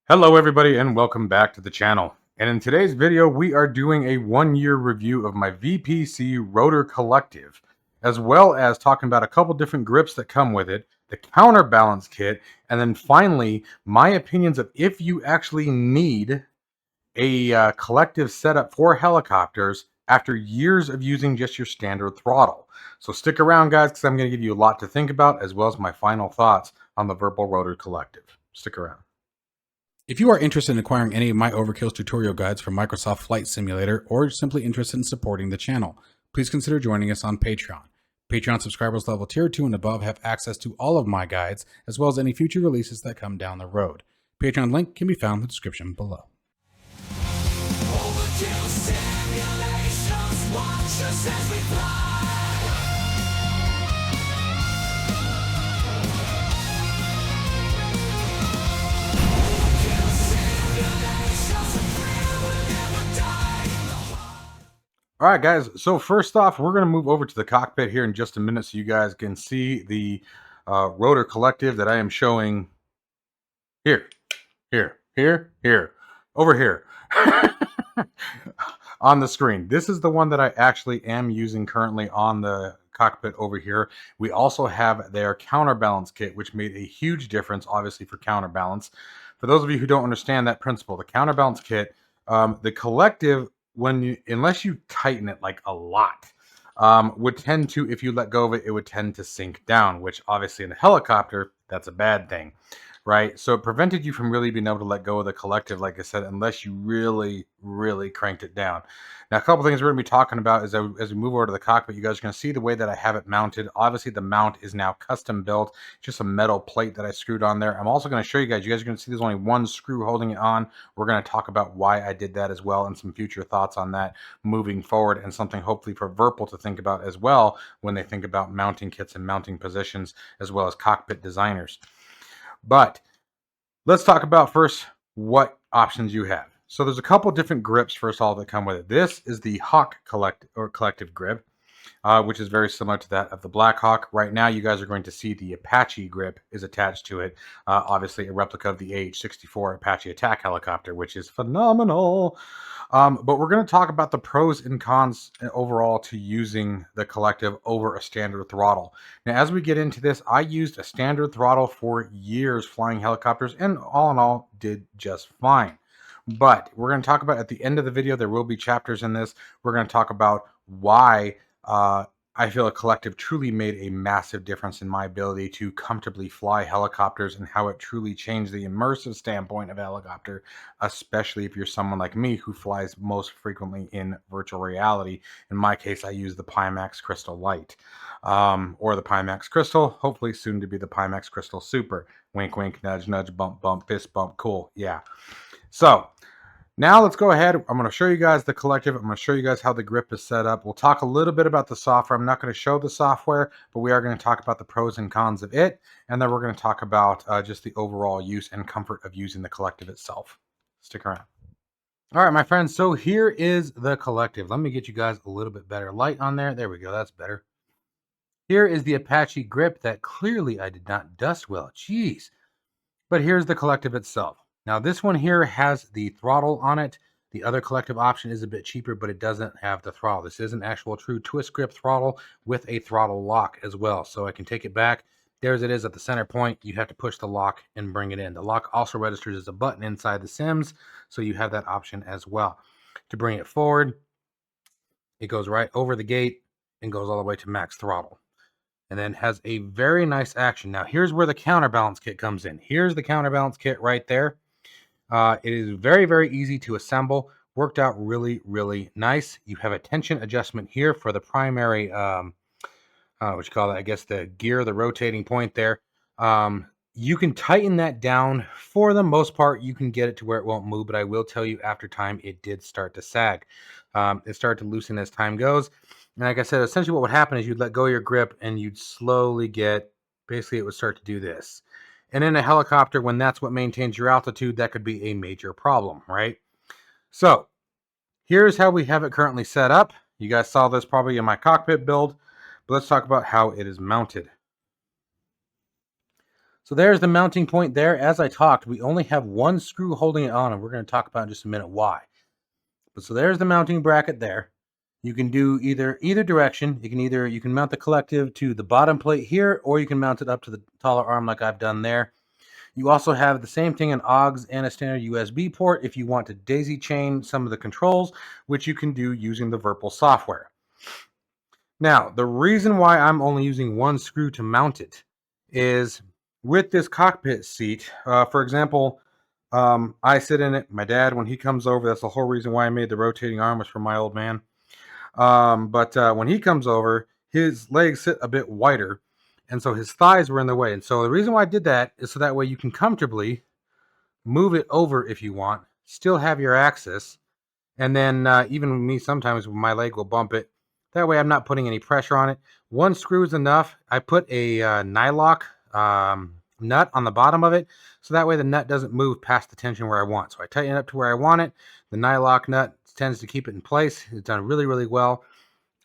Hello everybody and welcome back to the channel. And in today's video we are doing a 1-year review of my VPC Rotor Collective, as well as talking about a couple different grips that come with it, the counterbalance kit, and then finally my opinions of if you actually need a collective setup for helicopters after years of using just your standard throttle. So stick around guys, because I'm going to give you a lot to think about, as well as my final thoughts on the Virtual Rotor Collective. Stick around. If you are interested in acquiring any of my Overkills tutorial guides from Microsoft Flight Simulator, or simply interested in supporting the channel, please consider joining us on Patreon. Patreon subscribers level tier 2 and above have access to all of my guides, as well as any future releases that come down the road. Patreon link can be found in the description below. Overkill simulations, watch us as we fly. All right, guys. So first off, we're going to move over to the cockpit here in just a minute so you guys can see the Rotor Collective that I am showing here, over here on the screen. This is the one that I actually am using currently on the cockpit over here. We also have their counterbalance kit, which made a huge difference, obviously, for counterbalance. For those of you who don't understand that principle, the counterbalance kit, the Collective, unless you tighten it like a lot, would tend to, if you let go of it, it would tend to sink down, which obviously in a helicopter, that's a bad thing, right? So it prevented you from really being able to let go of the Collective, like I said, unless you really, really cranked it down. Now, a couple things we're going to be talking about is as we move over to the cockpit, you guys are going to see the way that I have it mounted. Obviously, the mount is now custom built, just a metal plate that I screwed on there. I'm also going to show you guys are going to see there's only one screw holding it on. We're going to talk about why I did that as well and some future thoughts on that moving forward, and something hopefully for Virpil to think about as well when they think about mounting kits and mounting positions, as well as cockpit designers. But let's talk about first what options you have. So there's a couple different grips, first of all, that come with it. This is the Hawk Collective grip, which is very similar to that of the Black Hawk. Right now, you guys are going to see the Apache grip is attached to it. Obviously, a replica of the AH-64 Apache attack helicopter, which is phenomenal. But we're going to talk about the pros and cons overall to using the Collective over a standard throttle. Now, as we get into this, I used a standard throttle for years flying helicopters, and all in all, did just fine. But we're going to talk about, at the end of the video, there will be chapters in this. We're going to talk about why I feel a Collective truly made a massive difference in my ability to comfortably fly helicopters, and how it truly changed the immersive standpoint of a helicopter, especially if you're someone like me who flies most frequently in virtual reality. In my case, I use the Pimax Crystal Light, or the Pimax Crystal, hopefully soon to be the Pimax Crystal Super. Wink, wink, nudge, nudge, bump, bump, fist bump, cool, yeah. So now let's go ahead. I'm going to show you guys the Collective. I'm going to show you guys how the grip is set up. We'll talk a little bit about the software. I'm not going to show the software, but we are going to talk about the pros and cons of it. And then we're going to talk about just the overall use and comfort of using the Collective itself. Stick around. All right, my friends. So here is the Collective. Let me get you guys a little bit better light on there. There we go. That's better. Here is the Apache grip that clearly I did not dust well. Jeez. But here's the Collective itself. Now, this one here has the throttle on it. The other Collective option is a bit cheaper, but it doesn't have the throttle. This is an actual true twist grip throttle with a throttle lock as well. So I can take it back. There's it is at the center point. You have to push the lock and bring it in. The lock also registers as a button inside the Sims, so you have that option as well. To bring it forward, it goes right over the gate and goes all the way to max throttle. And then has a very nice action. Now, here's where the counterbalance kit comes in. Here's the counterbalance kit right there. It is very, very easy to assemble. Worked out really, really nice. You have a tension adjustment here for the primary, what you call it, I guess the gear, the rotating point there. You can tighten that down. For the most part, you can get it to where it won't move, but I will tell you, after time, it did start to sag. It started to loosen as time goes. And like I said, essentially what would happen is you'd let go of your grip and you'd slowly get, basically it would start to do this. And in a helicopter, when that's what maintains your altitude, that could be a major problem, right? So here's how we have it currently set up. You guys saw this probably in my cockpit build, but let's talk about how it is mounted. So there's the mounting point there. As I talked, we only have one screw holding it on, and we're going to talk about in just a minute why. But so there's the mounting bracket there. You can do either direction. You can mount the collective to the bottom plate here, or you can mount it up to the taller arm like I've done there. You also have the same thing, an AUX and a standard USB port if you want to daisy chain some of the controls, which you can do using the Virpil software. Now, the reason why I'm only using one screw to mount it is with this cockpit seat, for example, I sit in it. My dad, when he comes over, that's the whole reason why I made the rotating arm was for my old man. But when he comes over, his legs sit a bit wider, and so his thighs were in the way. And so the reason why I did that is so that way you can comfortably move it over if you want, still have your axis, and then even me, sometimes my leg will bump it. That way I'm not putting any pressure on it. One screw is enough. I put a nylock nut on the bottom of it, so that way the nut doesn't move past the tension where I want. So I tighten it up to where I want it. The nylock nut tends to keep it in place. It's done really, really well.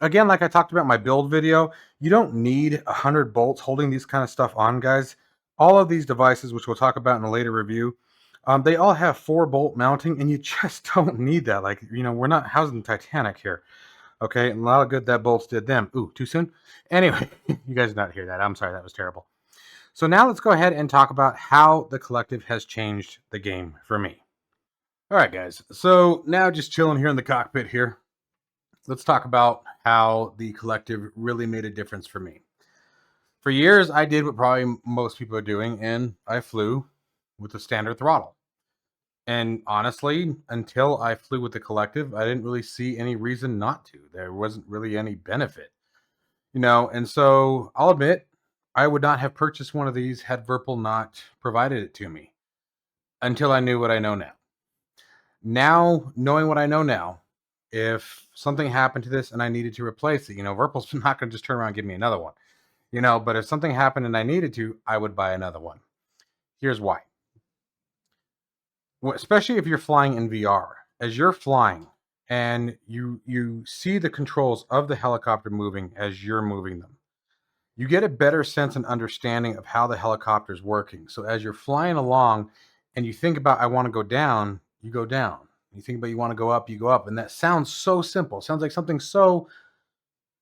Again, like I talked about in my build video, you don't need 100 bolts holding these kind of stuff on, guys. All of these devices, which we'll talk about in a later review, they all have 4-bolt mounting, and you just don't need that. Like, we're not housing Titanic here. Okay, and a lot of good that bolts did them. Ooh, too soon? Anyway, you guys did not hear that. I'm sorry, that was terrible. So now let's go ahead and talk about how the collective has changed the game for me. All right, guys. So now just chilling here in the cockpit here, let's talk about how the collective really made a difference for me. For years, I did what probably most people are doing, and I flew with a standard throttle. And honestly, until I flew with the collective, I didn't really see any reason not to. There wasn't really any benefit, and so I'll admit, I would not have purchased one of these had Virpil not provided it to me until I knew what I know now. Now, knowing what I know now, if something happened to this and I needed to replace it, Virpil's not going to just turn around and give me another one, but if something happened and I needed to, I would buy another one. Here's why. Well, especially if you're flying in VR, as you're flying and you see the controls of the helicopter moving as you're moving them, you get a better sense and understanding of how the helicopter is working. So as you're flying along and you think about, I want to go down, you go down. You think about, you want to go up, you go up. And that sounds so simple. It sounds like something so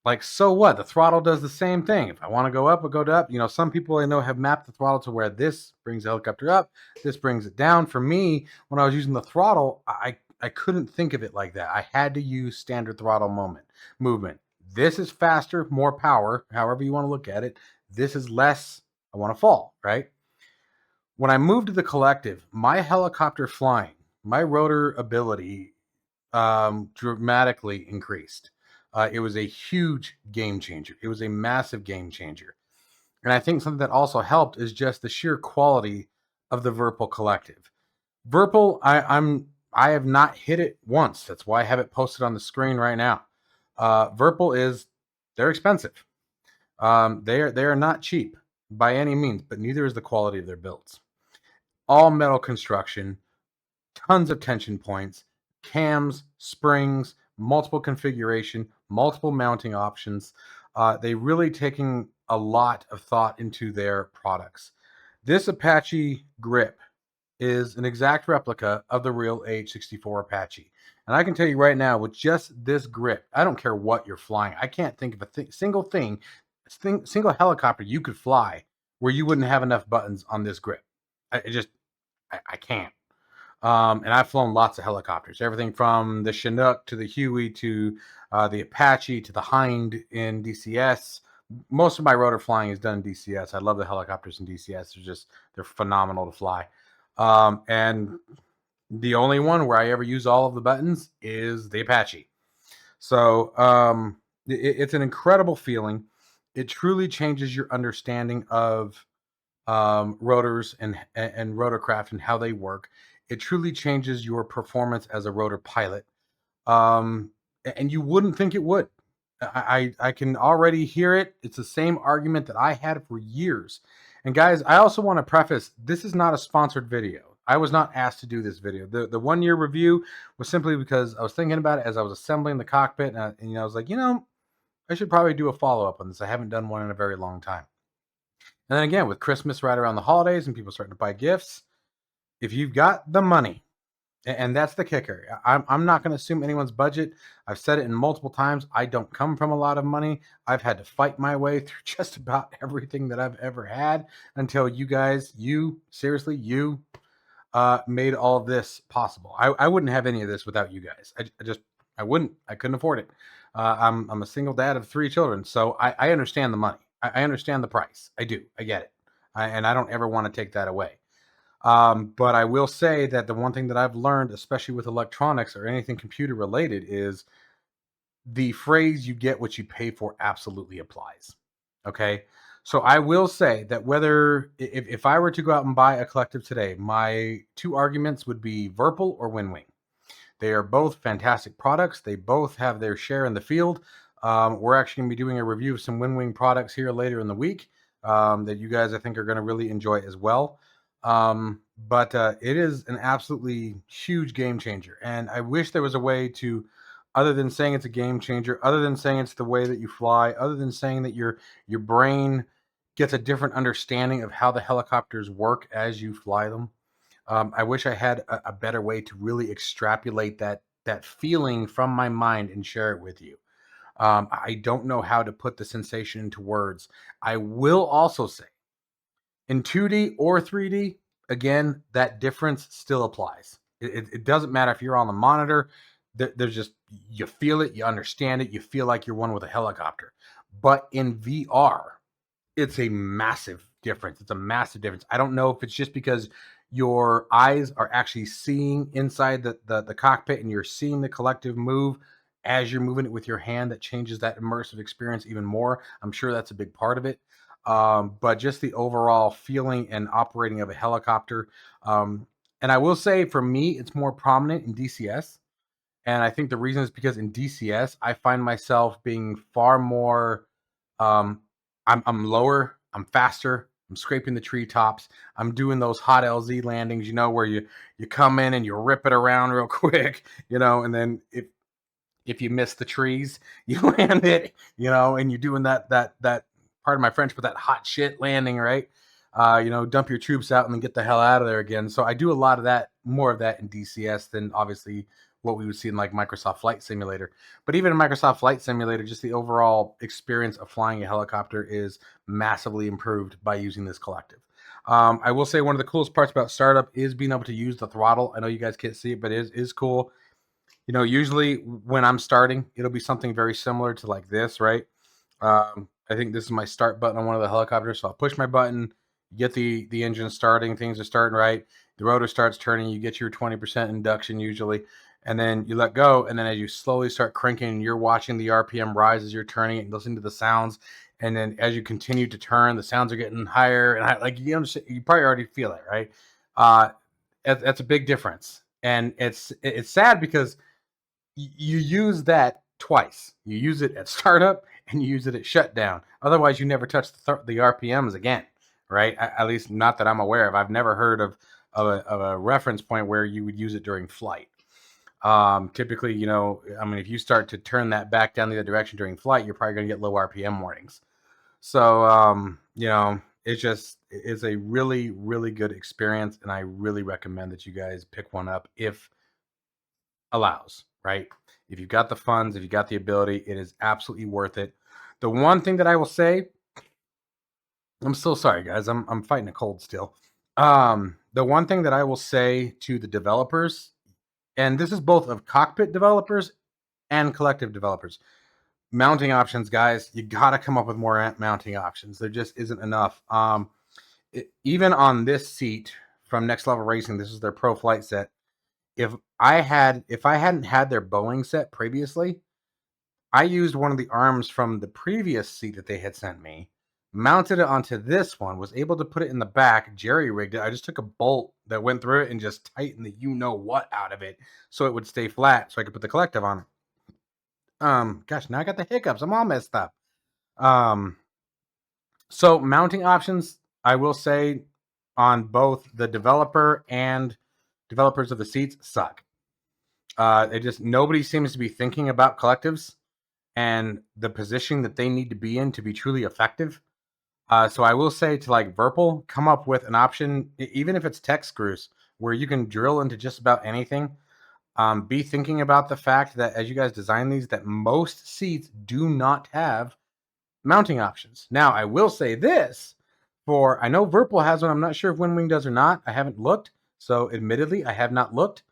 what? The throttle does the same thing. If I want to go up, I go up. Some people I know have mapped the throttle to where this brings the helicopter up, this brings it down. For me, when I was using the throttle, I couldn't think of it like that. I had to use standard throttle movement. This is faster, more power, however you want to look at it. This is less, I want to fall, right? When I moved to the collective, my helicopter flying, my rotor ability dramatically increased. It was a huge game changer. It was a massive game changer. And I think something that also helped is just the sheer quality of the Virpil collective. Virpil, I have not hit it once. That's why I have it posted on the screen right now. Virpil they're expensive. They are not cheap by any means, but neither is the quality of their builds. All metal construction, tons of tension points, cams, springs, multiple configuration, multiple mounting options. They really taking a lot of thought into their products. This Apache grip is an exact replica of the real AH-64 Apache. And I can tell you right now, with just this grip, I don't care what you're flying. I can't think of a single helicopter you could fly where you wouldn't have enough buttons on this grip. I can't. And I've flown lots of helicopters, everything from the Chinook to the Huey to the Apache to the Hind in DCS. Most of my rotor flying is done in DCS. I love the helicopters in DCS. They're phenomenal to fly. And the only one where I ever use all of the buttons is the Apache. So it's an incredible feeling. It truly changes your understanding of rotors and rotorcraft and how they work. It truly changes your performance as a rotor pilot. And you wouldn't think it would. I can already hear it. It's the same argument that I had for years. And guys, I also want to preface, this is not a sponsored video. I was not asked to do this video. The 1 year review was simply because I was thinking about it as I was assembling the cockpit. And I was like, I should probably do a follow-up on this. I haven't done one in a very long time. And then again, with Christmas right around the holidays and people starting to buy gifts, if you've got the money, and that's the kicker. I'm not going to assume anyone's budget. I've said it in multiple times. I don't come from a lot of money. I've had to fight my way through just about everything that I've ever had until you guys, seriously, made all of this possible. I wouldn't have any of this without you guys. I wouldn't. I couldn't afford it. I'm a single dad of 3 children, so I understand the money. I understand the price. I do. I get it. And I don't ever want to take that away. But I will say that the one thing that I've learned, especially with electronics or anything computer related, is the phrase "you get what you pay for" absolutely applies. Okay. So I will say that whether if I were to go out and buy a collective today, my 2 arguments would be Virpil or WinWing. They are both fantastic products. They both have their share in the field. We're actually going to be doing a review of some WinWing products here later in the week that you guys, I think, are going to really enjoy as well. But it is an absolutely huge game changer. And I wish there was a way to, other than saying it's a game changer, other than saying it's the way that you fly, other than saying that your brain gets a different understanding of how the helicopters work as you fly them. I wish I had a better way to really extrapolate that feeling from my mind and share it with you. I don't know how to put the sensation into words. I will also say, in 2D or 3D, again, that difference still applies. It doesn't matter if you're on the monitor. There's just, you feel it, you understand it, you feel like you're one with a helicopter. But in VR, it's a massive difference. It's a massive difference. I don't know if it's just because your eyes are actually seeing inside the cockpit and you're seeing the collective move as you're moving it with your hand that changes that immersive experience even more. I'm sure that's a big part of it. But just the overall feeling and operating of a helicopter. And I will say for me, it's more prominent in DCS. And I think the reason is because in DCS, I find myself being far more, I'm lower, I'm faster, I'm scraping the treetops, I'm doing those hot LZ landings, where you come in and you rip it around real quick, and then if you miss the trees, you land it, and you're doing that pardon my French, but that hot shit landing, right? Dump your troops out and then get the hell out of there again. So I do a lot of that, more of that in DCS than obviously what we would see in like Microsoft Flight Simulator. But even in Microsoft Flight Simulator, just the overall experience of flying a helicopter is massively improved by using this collective. I will say one of the coolest parts about startup is being able to use the throttle. I know you guys can't see it, but it is cool. Usually when I'm starting, it'll be something very similar to like this, right? I think this is my start button on one of the helicopters. So I'll push my button, get the engine starting, things are starting right. The rotor starts turning, you get your 20% induction usually, and then you let go. And then as you slowly start cranking, you're watching the RPM rise as you're turning it and listening to the sounds. And then as you continue to turn, the sounds are getting higher. And like, you probably already feel it, right? That's a big difference. And it's sad because you use that twice. You use it at startup and you use it at shutdown. Otherwise, you never touch the RPMs again, right? At least not that I'm aware of. I've never heard of a reference point where you would use it during flight. Typically, if you start to turn that back down the other direction during flight, you're probably going to get low RPM warnings. So, it's a really, really good experience, and I really recommend that you guys pick one up if allows, right? If you've got the funds, if you got the ability, it is absolutely worth it. The one thing that I will say, I'm so sorry, guys. I'm fighting a cold still. The one thing that I will say to the developers, and this is both of cockpit developers and collective developers, mounting options, guys. You got to come up with more mounting options. There just isn't enough. Even on this seat from Next Level Racing, this is their Pro Flight set. If I hadn't had their Boeing set previously, I used one of the arms from the previous seat that they had sent me, mounted it onto this one, was able to put it in the back, jerry rigged it. I just took a bolt that went through it and just tightened the what out of it so it would stay flat so I could put the collective on it. Gosh, now I got the hiccups. I'm all messed up. So mounting options, I will say, on both the developer and developers of the seats suck. Nobody seems to be thinking about collectives and the position that they need to be in to be truly effective. So I will say to like Virpil, come up with an option, even if it's tech screws, where you can drill into just about anything. Be thinking about the fact that as you guys design these, that most seats do not have mounting options. Now, I will say this, I know Virpil has one. I'm not sure if WinWing does or not. I haven't looked. So admittedly, I have not looked.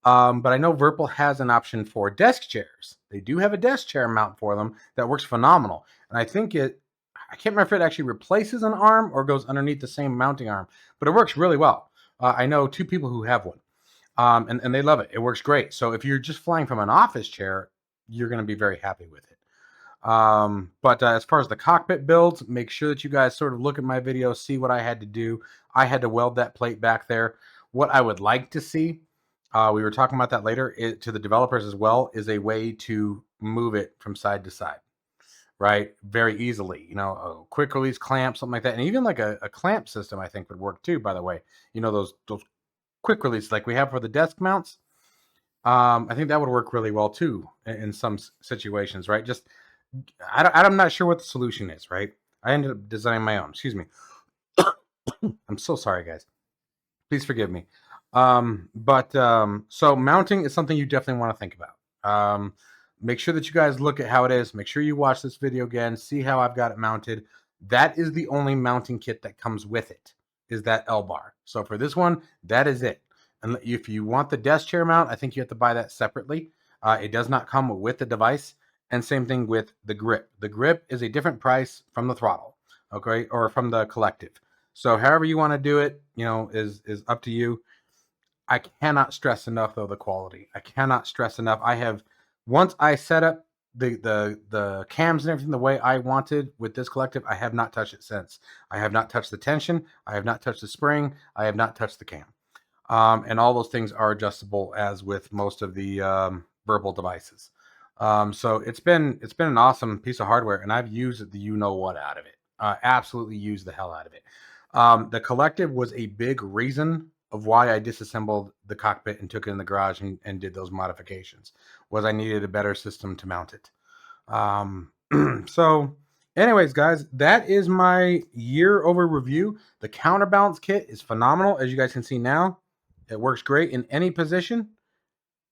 But I know Virpil has an option for desk chairs. They do have a desk chair mount for them that works phenomenal. And I can't remember if it actually replaces an arm or goes underneath the same mounting arm, but it works really well. I know 2 people who have one, and they love it. It works great. So if you're just flying from an office chair, you're going to be very happy with it. But as far as the cockpit builds, make sure that you guys sort of look at my video, see what I had to do. I had to weld that plate back there. What I would like to see, we were talking about that later, to the developers as well, is a way to move it from side to side, right? Very easily, a quick release clamp, something like that. And even like a clamp system, I think would work too, by the way. Those quick release like we have for the desk mounts. I think that would work really well too in some situations, right? Just, I'm not sure what the solution is, right? I ended up designing my own. Excuse me. I'm so sorry, guys. Please forgive me. So mounting is something you definitely want to think about. Make sure that you guys look at how it is. Make sure you watch this video again. See how I've got it mounted. That is the only mounting kit that comes with it, is that L-bar. So for this one, that is it. And if you want the desk chair mount, I think you have to buy that separately. It does not come with the device. And same thing with the grip. The grip is a different price from the throttle, okay, or from the collective. So however you want to do it, is up to you. I cannot stress enough though the quality. I cannot stress enough. Once I set up the cams and everything the way I wanted with this collective, I have not touched it since. I have not touched the tension. I have not touched the spring. I have not touched the cam. And all those things are adjustable as with most of the Virpil devices. So it's been an awesome piece of hardware, and I've used the you-know-what out of it. Absolutely used the hell out of it. The collective was a big reason of why I disassembled the cockpit and took it in the garage and did those modifications, was I needed a better system to mount it. So anyways, guys, that is my year over review. The counterbalance kit is phenomenal. As you guys can see now, it works great in any position.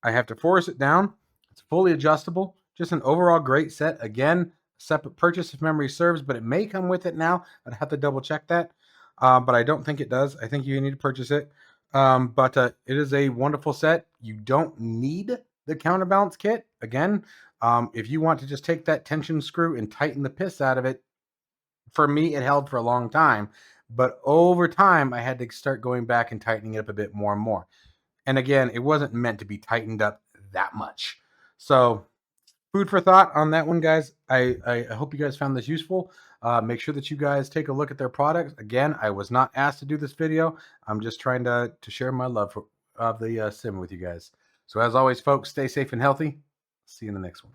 I have to force it down. It's fully adjustable. Just an overall great set. Again, separate purchase if memory serves, but it may come with it now. I'd have to double check that. But I don't think it does. I think you need to purchase it. But it is a wonderful set. You don't need the counterbalance kit. Again, if you want to just take that tension screw and tighten the piss out of it, for me, it held for a long time. But over time, I had to start going back and tightening it up a bit more and more. And again, it wasn't meant to be tightened up that much. So food for thought on that one, guys. I hope you guys found this useful. Make sure that you guys take a look at their products. Again, I was not asked to do this video. I'm just trying to share my love of the sim with you guys. So as always, folks, stay safe and healthy. See you in the next one.